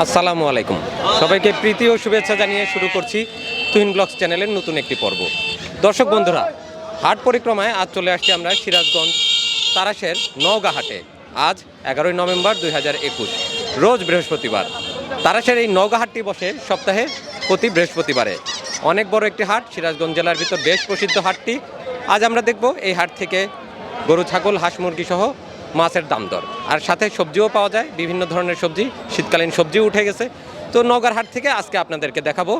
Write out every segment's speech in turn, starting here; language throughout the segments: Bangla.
আসসালামু আলাইকুম, সবাইকে প্রীতি ও শুভেচ্ছা জানিয়ে শুরু করছি তুহিন ব্লগস চ্যানেলের নতুন একটি পর্ব। দর্শক বন্ধুরা, হাট পরিক্রমায় আজ চলে আসছি আমরা সিরাজগঞ্জ তারাশের নওগাঁ হাটে। আজ 11ই নভেম্বর 2021, রোজ বৃহস্পতিবার। তারাশের এই নওগাঁ হাটটি বসে সপ্তাহে প্রতি বৃহস্পতিবারে। অনেক বড় একটি হাট, সিরাজগঞ্জ জেলার ভিতর বেশ প্রসিদ্ধ হাটটি। আজ আমরা দেখব এই হাট থেকে গরু, ছাগল, হাঁস, মুরগি সহ মাছের দাম দর, আর সাথে সবজিও পাওয়া যায়, বিভিন্ন ধরনের সবজি, শীতকালীন সবজিও উঠে গেছে। তো নওগাঁর হাট থেকে আজকে আপনাদেরকে দেখাবো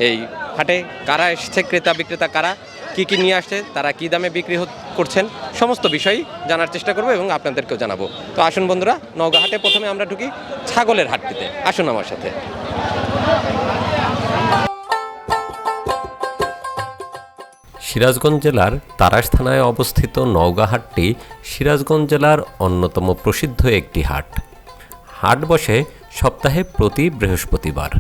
এই হাটে কারা এসেছে, ক্রেতা বিক্রেতা কারা, কি কি নিয়ে আসছে, তারা কি দামে বিক্রি করছেন, সমস্ত বিষয়ই জানার চেষ্টা করবো এবং আপনাদেরকেও জানাবো। তো আসুন বন্ধুরা, নওগাঁ হাটে প্রথমে আমরা ঢুকি ছাগলের হাটটিতে। আসুন আমার সাথে। সিরাজগঞ্জ জেলার তারাশ থানায় অবস্থিত নওগাঁ হাটটি সিরাজগঞ্জ জেলার অন্যতম প্রসিদ্ধ একটি হাট। হাট বসে সপ্তাহে প্রতি বৃহস্পতিবার।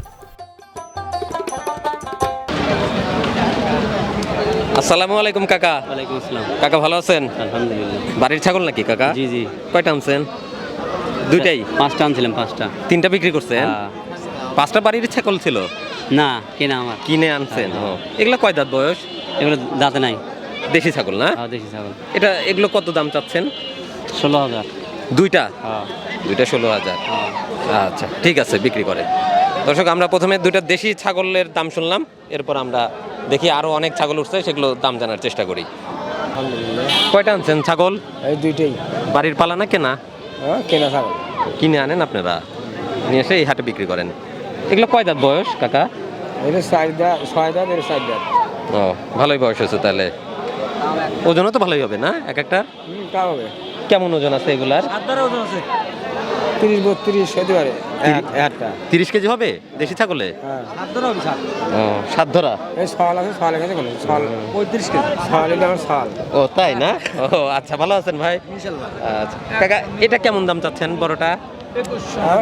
আসসালামু আলাইকুম কাকা। ওয়ালাইকুম আসসালাম। কাকা ভালো আছেন? আলহামদুলিল্লাহ। বাড়ির ছাগল নাকি কাকা? জি জি। কয়টা আনছেন? দুইটাই? 5টা আনছিলাম, 5টা। 3টা বিক্রি করছেন? 5টা বাড়ির ছাগল ছিল? না, কেনা আমার। কিনে আনছেন? এগুলো কয় দাঁত বয়স? এগুলো দাঁতে নাই। দেশি ছাগল না? দেশি ছাগল। এগুলো কত দাম চাচ্ছেন? 16,000। দুইটা? দুইটা 16,000। আচ্ছা, ঠিক আছে, বিক্রি করে। দর্শক, আমরা প্রথমে দুইটা দেশি ছাগলের দাম শুনলাম, এরপর আমরা দেখি আরো অনেক ছাগল উঠছে, সেগুলো দাম জানার চেষ্টা করি। কয়টা আনছেন ছাগল? এই দুইটাই। বাড়ির পালা না কেনা? কেনা ছাগল। কিনে আনেন আপনারা, নিয়ে এসে এই হাটে বিক্রি করেন। এগুলো কয় দাঁত বয়স কাকা? এটা 4 দাঁত, 6 দাঁত, এটা 4 দাঁত। ও, ভালোই বয়স হয়েছে তাহলে। ওজনও তো ভালোই হবে না এক একটা? তা হবে। কেমন ওজন আছে এগুলার? 30-32 হতে পারে একটা। 30 কেজি হবে দেশি ছাগলে? হ্যাঁ। ও, সাত ধরা। এই ছাল আছে, ছাল এখানে কোনো ছাল 35 কেজি। ছাল এটা আমার ছাল। ও তাই না? ও আচ্ছা, ভালো আছেন ভাই? আচ্ছা কাকা, এটা কেমন দাম চাচ্ছেন বড়টা?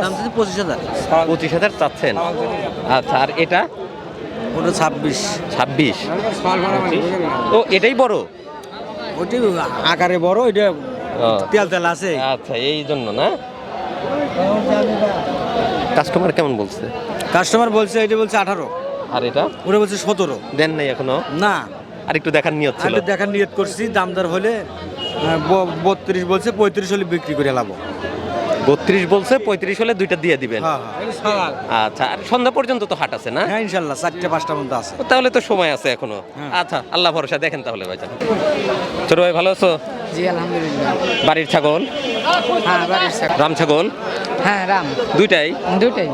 দাম আছে 25,000। 25,000 চাচ্ছেন? আচ্ছা, আর এটা? ওটা 26। 26? ছাল ভরা মানে। ও, এটাই বড়? ওটি আকারে বড়, এটা তেল তেল আছে। আচ্ছা, এই জন্য না? কাস্টমার কেমন বলছে? কাস্টমার বলছে, এটা বলছে 18। আর এটা? ওরা বলছে 17। দেন নাই এখনো? না, আর একটু দেখার নিয়ত ছিল? আমি দেখার নিয়ত করছি, দামদার হলে 32 বলছে, 35 হলে বিক্রি করে লাভ। 32 বলছে, 35 হলে দুইটা দিয়ে দিবেন। আচ্ছা, আর সন্ধ্যা পর্যন্ত তো হাট আছে না? হ্যাঁ ইনশাল্লাহ, 4-5টা পর্যন্ত আছে। তাহলে তো সময় আছে এখনো। আচ্ছা, আল্লাহ ভরসা, দেখেন তাহলে ভাইজান। ছোট ভাই ভালো আছো? জি আলহামদুলিল্লাহ। বাড়ির ছাগল? হ্যাঁ বাড়ির ছাগল। রাম ছাগল? হ্যাঁ রাম। দুইটাই? দুটাই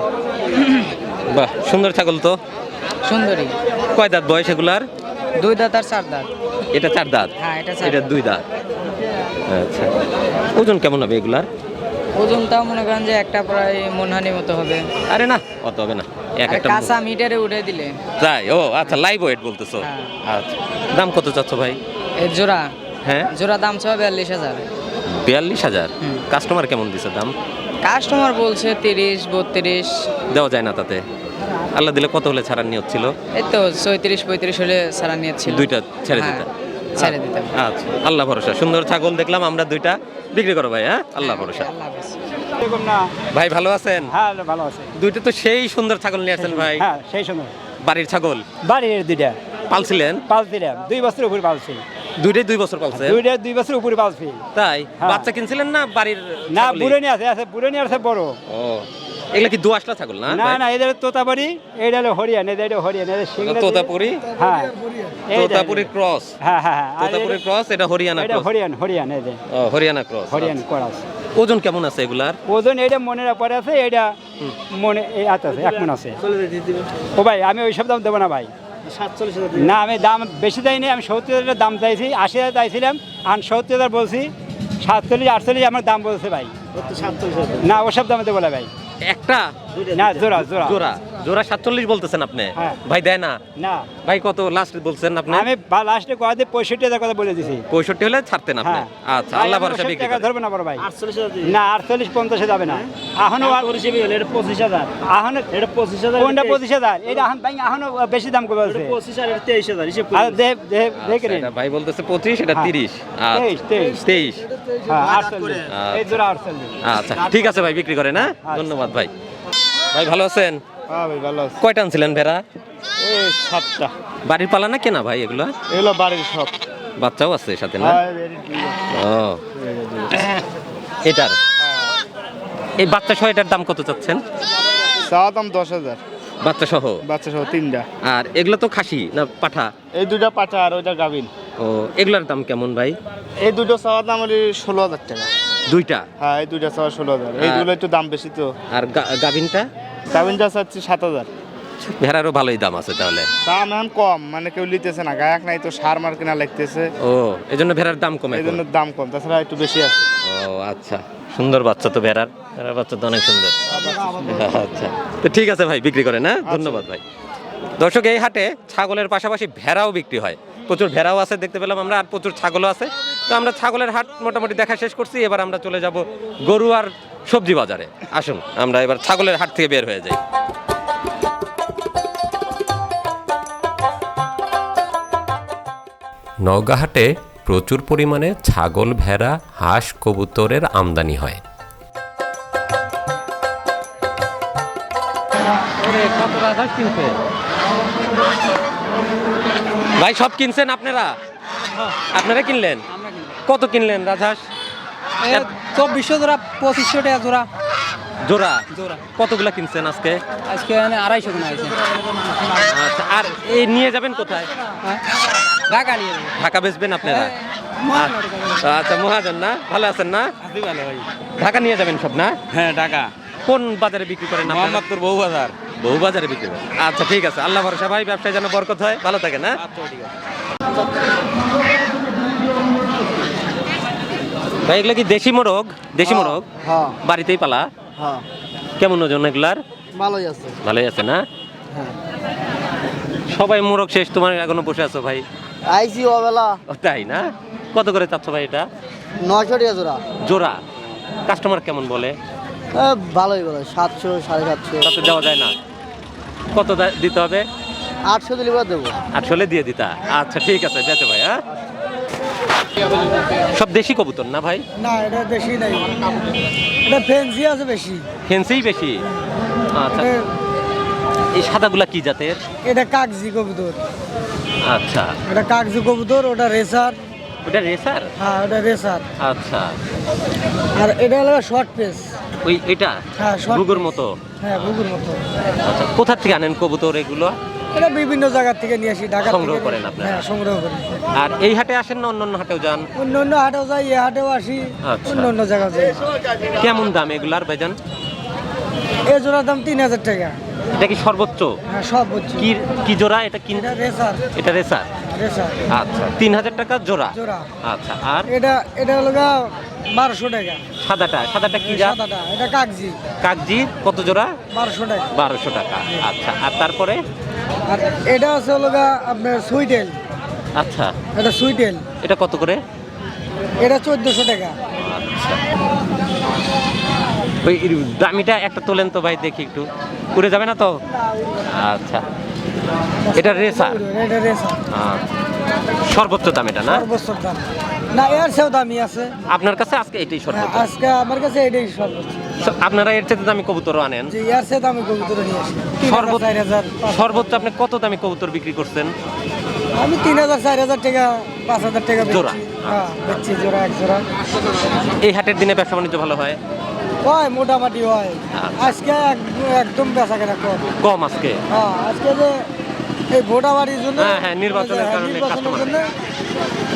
বাহ, সুন্দর ছাগল তো। সুন্দরী। কয় দাঁত বয়স এগুলার? 2 দাঁত আর 4 দাঁত। এটা 4 দাঁত? হ্যাঁ এটা 4 এটা 2 দাঁত। আচ্ছা, ওজন কেমন হবে এগুলার? ওজনটাও মনে করেন যে একটা প্রায় মনহানি মতো হবে। আরে না, অত হবে না। এক একটা কাঁচা মিটারে উঠে দিলে তাই? ও আচ্ছা, লাইভ ওয়েট বলতেছো? হ্যাঁ। আচ্ছা, দাম কত চাচ্ছ ভাই? এই জোড়া? হ্যাঁ, জোড়া দাম ছ 42,000। 42,000? কাস্টমার কেমন দিছে দাম? কাস্টমার বলছে 30, 32। দেওয়া যায় না তাতে? আল্লাহ দিলে কত হলে ছাড়ার নিয়ত ছিল? এই তো 34, 35 হলে সারা নিয়েছিল। দুইটা ছেড়ে হ্যাঁ, দিতে? ছেড়ে দিতাম। আচ্ছা, আল্লাহ ভরসা। সুন্দর ছাগল দেখলাম আমরা, দুইটা বিক্রি করো ভাই। হ্যাঁ, আল্লাহ ভরসা। আল্লাহ হাফেজ। ভাই ভালো আছেন? হ্যাঁ ভালো আছে। দুইটা তো সেই সুন্দর ছাগল নিয়ে আসেন ভাই। হ্যাঁ সেই সময় বাড়ির ছাগল? বাড়ির দুইটা পালছিলেন? পালছিলাম, 2 বছর উপরে পালছি। দুইটাই 2 বছর পালছে? দুইটা 2 বছর উপরে পালছি। তাই? হ্যাঁ। বাচ্চা কিনছিলেন না বাড়ির? না, ছাগলই? বুড়ে নিয়ে আছে, বুড়ে নিয়ে আছে বড়। ও, এগুলা কি দোআঁশলা ছাগল না? না না, এদের তোতাবাড়ি, এইটা হলো হরিয়ান, এটা হরিয়ান, এদের সিংড়া। তোতাপুরি? হ্যাঁ তোতাপুরি ক্রস? হ্যাঁ হ্যাঁ হ্যাঁ। তোতাপুরি ক্রস, এটা হরিয়ানা এটা ক্রস? হরিয়ান, হরিয়ান এদের ও, হরিয়ানা ক্রস। হরিয়ান করাস। ওজন কেমন আছে এগুলার? ওজন এটা মনের পরে আছে, এটা মনে এই আছে, 1 মণ আছে। ও ভাই, আমি ওই সব দাম দেবো না ভাই। 47,000? না, আমি দাম বেশি দেয়নি, আমি 70,000 দাম চাইছি, 80,000 চাইছিলাম, আর 70,000 বলছি, 47, 48 আমার দাম বলছে ভাই। না, ওসব দামে দেবো না ভাই। একটা? না, জোড়া জোড়া জোড়া? জোড়া 47 বলতেছেন আপনি? হ্যাঁ। ভাই দেয় না? না ভাই কত লাস্ট বলছেন আপনি? আমি লাস্টে কয়েক 65,000 কথা বলে দিছি। 65 হলে ছাড়তেন আপনি? হ্যাঁ। আচ্ছা, আল্লাহ ভরসা বিক্রি টাকা করেন। ধরবে না বড় ভাই। না 48-50 যাবে না। এখনো পরিষেবা হলে এটা 25,000, এখনো এটা 25,000, কোনটা 25,000? এটা এখন ভাই এখনো বেশি দাম করে আছে। 25 আর এটা 23,000 হিসেব করে। আর দেখ আচ্ছা, এটা ভাই বলতেছে 25, এটা হ্যাঁ। 30। আচ্ছা, 23। 23। হ্যাঁ 48। এই জোড়া 48। আচ্ছা, ঠিক আছে ভাই, বিক্রি করে না? ধন্যবাদ ভাই। ভাই ভালো আছেন? হ্যাঁ ভাই ভালো আছে। কয়টা আনছিলেন ভেড়া? এই 7টা। বাড়ির পালা না কেনা ভাই এগুলো? এগুলো বাড়ির সব। বাচ্চাও আছে সাথে না? ও, এটার এই বাচ্চা সহ এটার দাম কত চাচ্ছেন? চাওয়া দাম 10,000, বাচ্চা সহ? বাচ্চা সহ 3টা। আর এগুলো তো খাসি না পাঠা? এই দুইটা পাঠা আর ওইটা গাভিন। ও, এগুলোর দাম কেমন ভাই? এই দুটো চাওয়া দাম হলো 16,000 টাকা। দুইটা? হ্যাঁ এই দুইটা চাওয়া 16,000। এইগুলো একটু দাম বেশি তো। আর গাভিনটা? গাভিনটা চাচ্ছি 7,000। ভেড়ারও ভালোই দাম আছে তাহলে? দাম এখন কম, মানে কেউ নিতেছে না, গায়ক নাই তো, সার মার কিনা লাগতেছে, ও, এই জন্য ভেড়ার দাম কমে এই জন্য দাম কম, তাছাড়া একটু বেশি আছে। ও আচ্ছা, সুন্দর বাচ্চা তো ভেড়ার বাচ্চা তো অনেক সুন্দর। আচ্ছা, তো ঠিক আছে ভাই, বিক্রি করেন। হ্যাঁ, ধন্যবাদ ভাই। দর্শক, এই হাটে ছাগলের পাশাপাশি ভেড়াও বিক্রি হয়। প্রচুর ভেড়াও আছে দেখতে পেলাম আমরা, আর প্রচুর ছাগলও আছে। তো আমরা ছাগলের হাট মোটামুটি দেখা শেষ করছি। এবার আমরা চলে যাব গরু আর সবজি বাজারে। আসুন আমরা এবার ছাগলের হাট থেকে বের হয়ে যাই। নওগাঁ হাটে প্রচুর পরিমাণে ছাগল, ভেড়া, হাঁস, কবুতরের আমদানি হয়। ভাই সব কিনছেন আপনারা? আপনারা কিনলেন? কত কিনলেন রাজহাঁস? 2400 জোড়া, 2500 টাকা জোড়া। জোড়া? জোড়া কতগুলা কিনছেন আজকে? আজকে 250 টাকা আছে। আচ্ছা, আর এই নিয়ে যাবেন কোথায়? ঢাকা নিয়ে যাবো। ঢাকা বেচবেন আপনারা? আচ্ছা, মহাজন না? ভালো আছেন না? ভালো ভাই। ঢাকা নিয়ে যাবেন সব না? হ্যাঁ ঢাকা কোন বাজারে বিক্রি করেন? মোহাম্মদপুর বউ বাজার। বহু বাজারে বিক্রি করেন। আচ্ছা, ঠিক আছে, আল্লাহ ভরসা ভাই, ব্যবসায় যেন বরকত হয়। ভালো থাকে না? ভাই এগুলো কি দেশি মোরগ? দেশি মোরগ? হ্যাঁ বাড়িতেই পালা? হ্যাঁ কেমন ওজন এগুলার? ভালোই আছে। ভালোই আছে না? হ্যাঁ সবাই মোরগ শেষ, তোমার এখনো বসে আছো ভাই? আইসি ওবেলা ও, তাই না? কত করে চাচ্ছ ভাই এটা? 900 টাকা জোড়া। জোড়া? কাস্টমার কেমন বলে? ভালোই বলে 700, 750। তাতে দেওয়া যায় না? কত দিতে হবে? 800 দিলে দেবো। 800 দিয়ে দিতা? আচ্ছা, ঠিক আছে, বেচো ভাই। হ্যাঁ, সব দেশি কবুতর না ভাই? না এটা বেশি নাই, এটা ফেন্সি আছে বেশি। ফেন্সিই বেশি? আচ্ছা, এই সাদাগুলা কি জাতের? এটা কাগজি কবুতর। আচ্ছা, এটা কাগজি কবুতর, ওটা রেসার। ওটা রেসার? হ্যাঁ ওটা রেসার। আচ্ছা, আর এটা হলো শর্ট পেস। ওই এটা হ্যাঁ, short গুগুর piece। মতো? হ্যাঁ বুগুর মতো। আচ্ছা, কোথা থেকে আনেন কবুতর এগুলো? এটা বিভিন্ন জায়গা থেকে নিয়ে আসি, ঢাকা সংগ্রহ থেকে করেন আপনারা? হ্যাঁ সংগ্রহ করি। আর এই হাটে আসেন না অন্য হাটেও যান? অন্য অন্য হাটেও যাই, এ হাটেও আসি, আচ্ছা। অন্য অন্য জায়গায় যাই। কেমন দাম এগুলার ভাইজান? এই জোড়ার দাম 3000 টাকা। এটা কি সর্বোচ্চ? হ্যাঁ সব বুঝছি। কি কি জোড়া এটা? এটা রেসার। এটা রেসার? রেসার আচ্ছা, 3000 টাকা জোড়া? জোড়া। আচ্ছা, আর এটা হলো গা 1200 টাকা। সাদাটা কি জাত? সাদাটা এটা কাগজি, কাগজি কত জোড়া? 1200 টাকা। 1200 টাকা। আচ্ছা, আর তারপরে? আর এটা হচ্ছে হলো গা আপনার সুইটেল। আচ্ছা, এটা সুইটেল, এটা কত করে? এটা 1400 টাকা। আচ্ছা, ওই দামিটা একটা তোলেন তো ভাই, দেখি একটু। উড়ে যাবে না তো? আচ্ছা, এটা রেসার? এটা রেসার। সর্বোচ্চ দাম এটা না? সর্বোচ্চ দাম না, এর চেয়েও দামি আছে। আপনার কাছে আজকে এটাই হ্যাঁ, সর্বোচ্চ? আজকে আমার কাছে এটাই সর্বোচ্চ। আপনারা এর চেয়ে দামি কবুতরও আনেন? যে এর চেয়ে দামি কবুতর নিয়ে আসি। 3000, 4000, 5000। সর্বোচ্চ আপনি কত দামি কবুতর বিক্রি করছেন? আমি 3000, 4000 টাকা, 5000 টাকা জোড়া? বেচছি। হ্যাঁ বেচছি জোড়া, এক জোড়া। এই হাটের দিনে ব্যবসা বাণিজ্য ভালো হয়? হয় মোটামুটি হয়। আচ্ছা। আজকে একদম বেচা কেনা কম। কম আজকে? হ্যাঁ আজকে যে এই ভোটাবাড়ির জন্য, হ্যাঁ, নির্বাচনের কারণে নির্বাচনের customer জন্য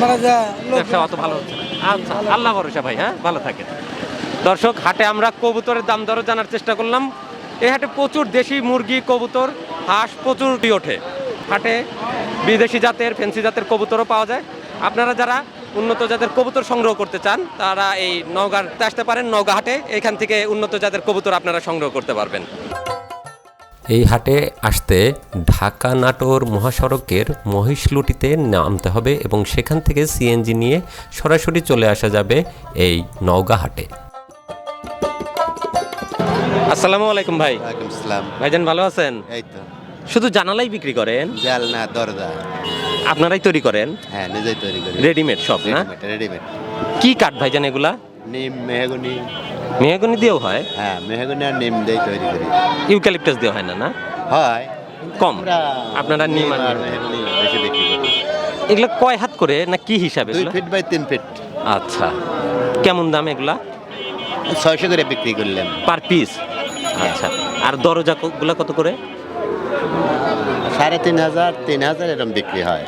মানে যে ব্যবসা অত ভালো হচ্ছে না। আচ্ছা, আল্লাহ ভরসা ভাই। হ্যাঁ, ভালো থাকেন। দর্শক, হাটে আমরা কবুতরের দাম দরও জানার চেষ্টা করলাম। এই হাটে প্রচুর দেশি মুরগি, কবুতর, হাঁস প্রচুর ওঠে। হাটে বিদেশি জাতের, ফেন্সি জাতের কবুতরও পাওয়া যায়। আপনারা যারা উন্নত জাতের কবুতর সংগ্রহ করতে চান তারা এই নওগাঁতে আসতে পারেন। নওগাঁ হাটে এখান থেকে উন্নত জাতের কবুতর আপনারা সংগ্রহ করতে পারবেন। এই হাটে আসতে ঢাকা নাটোর মহাসড়কের মহিষলুটিতে নামতে হবে এবং সেখান থেকে সিএনজি নিয়ে সরাসরি চলে আসা যাবে এই নওগাঁ হাটে। আসসালামু আলাইকুম ভাই। ওয়ালাইকুম আসসালাম। ভাইজান ভালো আছেন? এই তো শুধু জানালাই বিক্রি করেন? জানলা দরজা আপনারাই তৈরি করেন? হ্যাঁ নিজেই তৈরি করি। রেডিমেড সব না? রেডিমেড। কি কাঠ ভাইজান এগুলা? নিম মেহগনি। মেহগনি দিয়েও হয়? হ্যাঁ মেহগনি আর নিম দিয়ে তৈরি করি। ইউক্যালিপটাস দিয়ে হয় না? না হয় কম। আমরা আপনারা নিম আর মেহগনি বেশি বিক্রি করি। এগুলা কয় হাত করে না কি হিসাবে 2 এগুলা? Feet by 3 feet. আচ্ছা, কেমন দাম এগুলা? 600 করে বিক্রি করলাম। Per piece? আচ্ছা, আর দরজা গুলা কত করে? 3500 3000 এরকম বিক্রি হয়।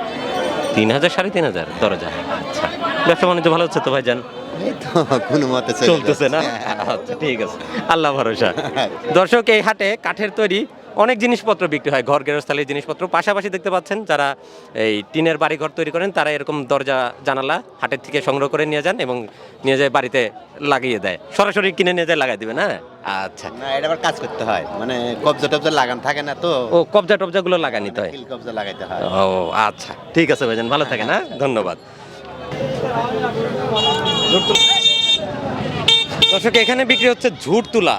3000 3500 দরজা। আচ্ছা, ব্যবসা বাণিজ্য ভালো হচ্ছে তো ভাইজান? এই তো কোনো মতে চলতেছে না? আচ্ছা ঠিক আছে, আল্লাহ ভরসা। দর্শক, এই হাটে কাঠের তৈরি অনেক জিনিসপত্র বিক্রি হয়, ঘর গৃহস্থালির জিনিসপত্র। পাশাপাশি দেখতে পাচ্ছেন যারা এই টিনের বাড়ি ঘর তৈরি করেন তারা এরকম দরজা জানালা হাটের থেকে সংগ্রহ করে নিয়ে যান এবং নিয়ে যায় বাড়িতে লাগিয়ে দেয়। সরাসরি কিনে নিয়ে যায় লাগাই দিবে না? আচ্ছা, না এটা আবার কাজ করতে হয়, মানে কবজা টবজা লাগান থাকে না তো। ও কবজা টবজা গুলো লাগা নিতে হয়? কিল কবজা লাগাইতে হয়। ও আচ্ছা ঠিক আছে ভাইজান, ভালো থাকেন। হ্যাঁ, ধন্যবাদ। দর্শক, এখানে বিক্রি হচ্ছে ঝুট তুলা,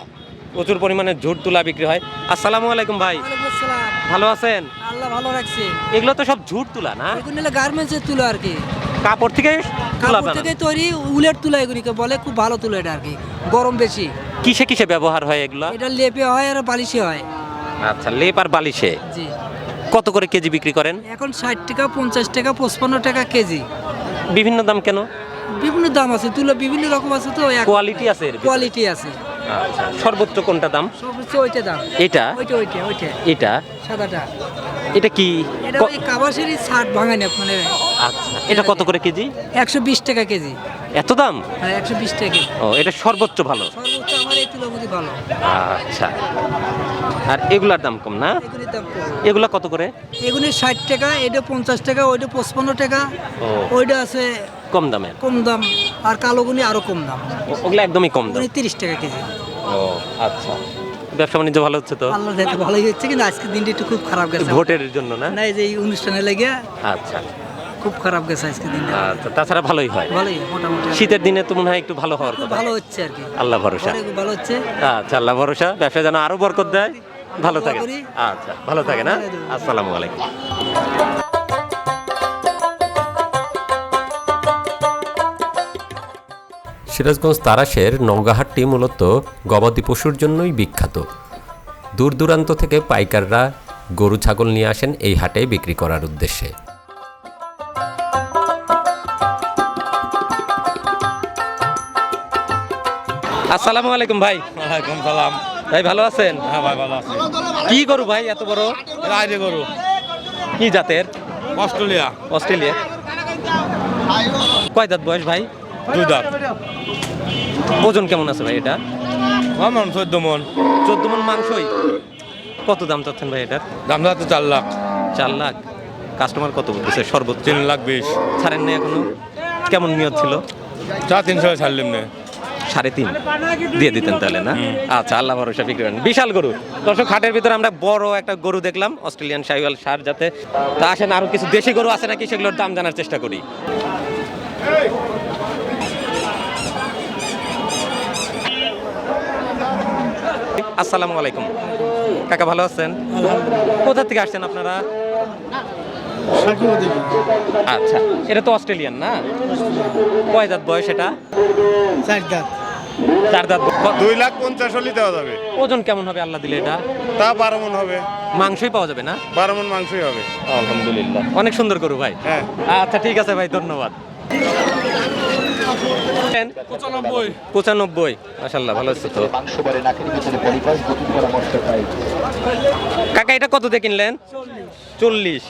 প্রচুর পরিমাণে ঝুট তুলা বিক্রি হয়। আসসালামু আলাইকুম ভাই, ভালো আছেন? আল্লাহ ভালো রাখছে। এগুলো তো সব ঝুট তুলা না? এগুলো হলো গার্মেন্টসের তুলো আর কি, কাপড় থেকে তুলা কাপড় বানানো? থেকে তৈরি উলের তুলা, এগুলিকে বলে। খুব ভালো তুলো এটা আর কি, গরম বেশি। কিসে কিসে ব্যবহার হয় এগুলা? এটা লেপে হয় আর বালিশে হয়। আচ্ছা, লেপ আর বালিশে। জি, কত করে কেজি বিক্রি করেন? এখন 60 টাকা 50 টাকা 55 টাকা কেজি। বিভিন্ন দাম কেন? বিভিন্ন দাম আছে, তুলো বিভিন্ন রকম আছে তো। কোয়ালিটি আছে এর ভিতরে? কোয়ালিটি আছে। আচ্ছা, সর্বোচ্চ কোনটা দাম? সবচেয়ে ওইটা দাম। এটা? ওইটা এটা সাদাটা। এটা কি? এটা ওই কাবাসেরই 60 ভাঙানি মানে। আচ্ছা, এটা কত করে কেজি? 120 টাকা কেজি। এত দাম? হ্যাঁ 120 টাকা কেজি। ও, এটা সর্বোচ্চ ভালো। সর্বোচ্চ আমার এই তুলো মধ্যে ভালো। আচ্ছা, আর এগুলার দাম কম না? এগুলির দাম কম। এগুলা কত করে? এগুলি 60 টাকা, এটা 50 টাকা, ওইটা 55 টাকা। ও, ওইটা আছে কম দামের। কম দাম, আর কালোগুনি আরো কম দাম। ওগুলো একদমই কম দাম। ওগুলি 30 টাকা কেজি। ও আচ্ছা, ব্যবসা বাণিজ্য ভালো হচ্ছে তো? আল্লাহ দেখতে ভালোই হচ্ছে, কিন্তু আজকে দিনটা একটু খুব খারাপ গেছে। ভোটের জন্য না? না, এই যে এই অনুষ্ঠানে লেগে আচ্ছা খুব খারাপ গেছে আজকে দিনটা। আচ্ছা, তাছাড়া ভালোই হয়। ভালোই মোটামুটি। শীতের দিনে তো মনে হয় একটু ভালো হওয়ার খুব কথা। ভালো হচ্ছে আর কি, আল্লাহ ভরসা। অনেক ভালো হচ্ছে। আচ্ছা, আল্লাহ ভরসা, ব্যবসা যেন আরো বরকত দেয়। ভালো দোয়া থাকেন। করি। আচ্ছা, ভালো থাকেন। হ্যাঁ, আসসালামু আলাইকুম। সিরাজগঞ্জ তারাশের নওগাঁ হাটটি মূলত গবাদি পশুর জন্যই বিখ্যাত। দূর দূরান্ত থেকে পাইকাররা গরু ছাগল নিয়ে আসেন এই হাটে বিক্রি করার উদ্দেশ্যে। আসসালামু আলাইকুম ভাই। ওয়ালাইকুম সালাম। ভাই ভালো আছেন? হ্যাঁ ভাই ভালো আছি। কি গরু ভাই এত বড়? রাইডে গরু কি জাতের? অস্ট্রেলিয়া। অস্ট্রেলিয়া। কয় দাঁত বয়স ভাই? 2 দাঁত। ওজন কেমন আছে ভাই এটা? আমার 14 মন। 14 মন মাংসই। কত দাম চাচ্ছেন ভাই এটার? দাম যাচ্ছে 4 লাখ। 4 লাখ। কাস্টমার কত বলতেছে সর্বোচ্চ? 3 লাখ 20। ছাড়েন না এখনো? কেমন নিয়ত ছিল? 350 ছাড়লাম না। 3.5 দিয়ে দিতেন তাহলে না? আচ্ছা, আল্লাহ ভরসা বিক্রি করেন। বিশাল গরু। দর্শক, হাটের ভিতরে আমরা বড় একটা গরু দেখলাম, অস্ট্রেলিয়ান শাহিওয়াল সার জাতে। তা আসেন আরো কিছু দেশি গরু আছে নাকি সেগুলোর দাম জানার চেষ্টা করি। আসসালামু আলাইকুম কাকা, ভালো আছেন? কোথা থেকে আসছেন আপনারা? আচ্ছা, এটা তো অস্ট্রেলিয়ান না? কয় দাঁত বয়স এটা? 4 দাঁত। 4 দাঁত। 2,50,000 হলে দেওয়া যাবে। ওজন কেমন হবে আল্লাহ দিলে এটা? তা 12 মন হবে। মাংসই পাওয়া যাবে না? 12 মন মাংসই হবে। আলহামদুলিল্লাহ, অনেক সুন্দর গরু ভাই। হ্যাঁ। আচ্ছা ঠিক আছে ভাই, ধন্যবাদ। 95। মাশাআল্লাহ, ভালো আছে তো। কাকা এটা কত দিয়ে কিনলেন? 40।